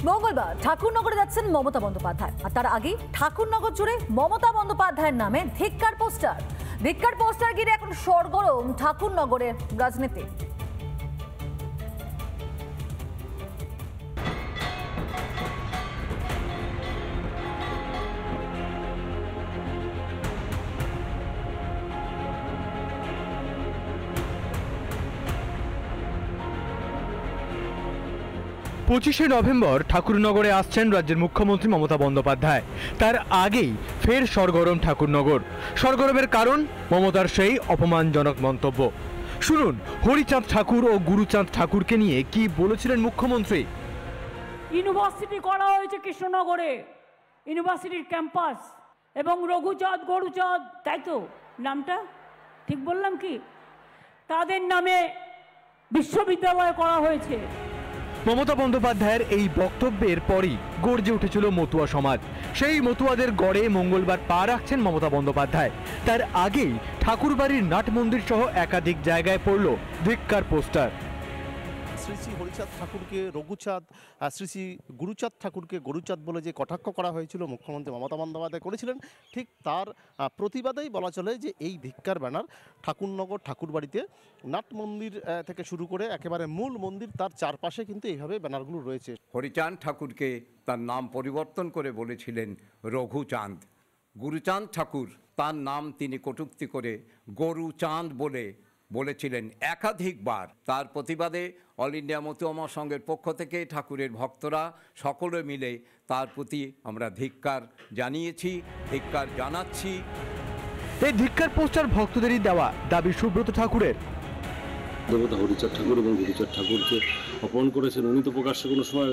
মঙ্গলবার ঠাকুরনগরে যাচ্ছেন মমতা বন্দ্যোপাধ্যায়, আর তার আগেই ঠাকুরনগর জুড়ে মমতা বন্দ্যোপাধ্যায়ের নামে ধিক্কার পোস্টার ঘিরে এখন সরগরম ঠাকুরনগরের রাজনীতি। পঁচিশে নভেম্বর ঠাকুরনগরে আসছেন রাজ্যের মুখ্যমন্ত্রী মমতা বন্দ্যোপাধ্যায়। তার আগেই ফের সরগরম ঠাকুরনগর। সরগরমের কারণ মমতার সেই অপমানজনক মন্তব্য। শুনুন হরিচাঁদ ঠাকুর ও গুরুচাঁদ ঠাকুরকে নিয়ে কি বলেছিলেন মুখ্যমন্ত্রী। ইউনিভার্সিটি করা হয়েছে কৃষ্ণনগরে, ইউনিভার্সিটির ক্যাম্পাস, এবং রঘুচাঁদ গরুচাঁদ, তাই তো নামটা ঠিক বললাম কি? তাদের নামে বিশ্ববিদ্যালয় করা হয়েছে। মমতা বন্দ্যোপাধ্যায়ের এই বক্তব্যের পরই গর্জে উঠেছিল মতুয়া সমাজ। সেই মতুয়াদের গড়ে মঙ্গলবার পা রাখছেন মমতা বন্দ্যোপাধ্যায়। তার আগেই ঠাকুরবাড়ির নাট মন্দির সহ একাধিক জায়গায় পড়ল ধিক্কার পোস্টার। শ্রী শ্রী হরিচাঁদ ঠাকুরকে রঘুচাঁদ, শ্রী শ্রী গুরুচাঁদ ঠাকুরকে গরুচাঁদ বলে যে কটাক্ষ করা হয়েছিল মুখ্যমন্ত্রী মমতা বন্দ্যোপাধ্যায় করেছিলেন, ঠিক তার প্রতিবাদেই বলা চলে যে এই ধিক্কার ব্যানার ঠাকুরনগর ঠাকুরবাড়িতে নাট মন্দির থেকে শুরু করে একেবারে মূল মন্দির তার চারপাশে কিন্তু এইভাবে ব্যানারগুলো রয়েছে। হরিচাঁদ ঠাকুরকে তার নাম পরিবর্তন করে বলেছিলেন রঘুচাঁদ। গুরুচাঁদ ঠাকুর তার নাম তিনি কটূক্তি করে গরুচাঁদ বলেছিলেন একাধিকবার। তার প্রতিবাদে অল ইন্ডিয়া মতুয়া মহাসংঘের পক্ষ থেকে ঠাকুরের ভক্তরা সকলে মিলে তার প্রতি আমরা ধিক্কার জানাচ্ছি। এই ধিক্কার পোস্টার ভক্তদেরই দেওয়া দাবি সুব্রত ঠাকুরের। দেবতা হরিচাঁদ ঠাকুর এবং গুরুচাঁদ ঠাকুরকে অপমান করেছেন, উনি তো প্রকাশ্যে কোনো সময়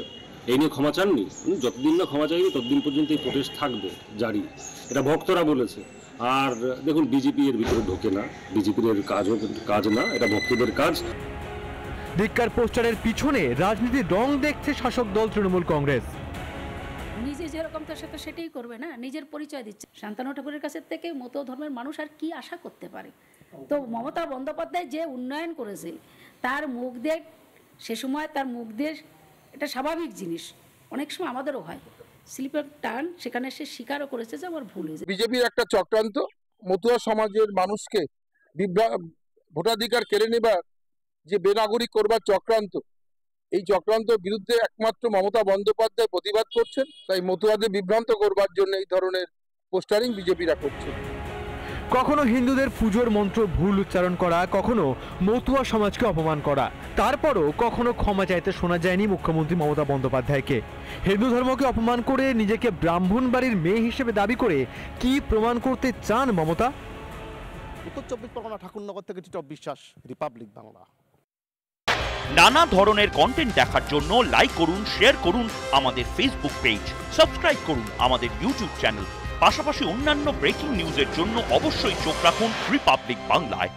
এই নিয়ে ক্ষমা চাননি। যতদিন না ক্ষমা চাইবে ততদিন পর্যন্ত এই প্রোটেস্ট থাকবে জারি, এটা ভক্তরা বলেছে। আর দেখুন বিজেপি এর ভিতরে ঢোকে না, বিজেপির এর কাজ না, এটা ভক্তদের কাজ। ধিক্কার পোস্টারের পিছনে রাজনীতির রং দেখছে শাসক দল তৃণমূল কংগ্রেস। নিজে যেরকম তার সাথে সেটাই করবে না, নিজের পরিচয় দিচ্ছে। শান্তনু ঠাকুরের কাছে থেকে মতো ধর্মের মানুষ আর কি আশা করতে পারে? তো মমতা বন্দ্যোপাধ্যায় যে উন্নয়ন করেছে তার মুখ দিয়ে, সে সময় তার মুখ দিয়ে, এটা স্বাভাবিক জিনিস, অনেক সময় আমাদেরও হয় স্লিপের টার্ন, সেখানে সে স্বীকারও করেছে যে আমার ভুল হয়েছে। বিজেপির একটা চক্রান্ত, মতুয়া সমাজের মানুষকে ভোটাধিকার কেড়ে নেবার যে বেনাগরিক করবার চক্রান্ত, এই চক্রান্তের বিরুদ্ধে একমাত্র মমতা বন্দ্যোপাধ্যায় প্রতিবাদ করছেন। তাই মতুয়াদের বিভ্রান্ত করবার জন্য এই ধরনের পোস্টারিং বিজেপিরা করছে। কখনো হিন্দুদের পুজোর মন্ত্র ভুল উচ্চারণ করা, কখনো মতুয়া সমাজকে অপমান করা, তারপরও কখনো ক্ষমা চাইতে শোনা যায়নি মুখ্যমন্ত্রী মমতা বন্দ্যোপাধ্যায়কে। হিন্দু ধর্মকে অপমান করে নিজেকে ব্রাহ্মণ বাড়ির মেয়ে হিসেবে দাবি করে কি প্রমাণ করতে চান মমতা? উত্তর 24 পরগনা ঠাকুরনগর থেকে টিটপ বিশ্বাস, রিপাবলিক বাংলা। নানা ধরনের কন্টেন্ট দেখার জন্য লাইক করুন, শেয়ার করুন আমাদের ফেসবুক পেজ, সাবস্ক্রাইব করুন আমাদের ইউটিউব চ্যানেল। পাশাপাশি অন্যান্য ব্রেকিং নিউজের জন্য অবশ্যই চোখ রাখুন রিপাবলিক বাংলায়।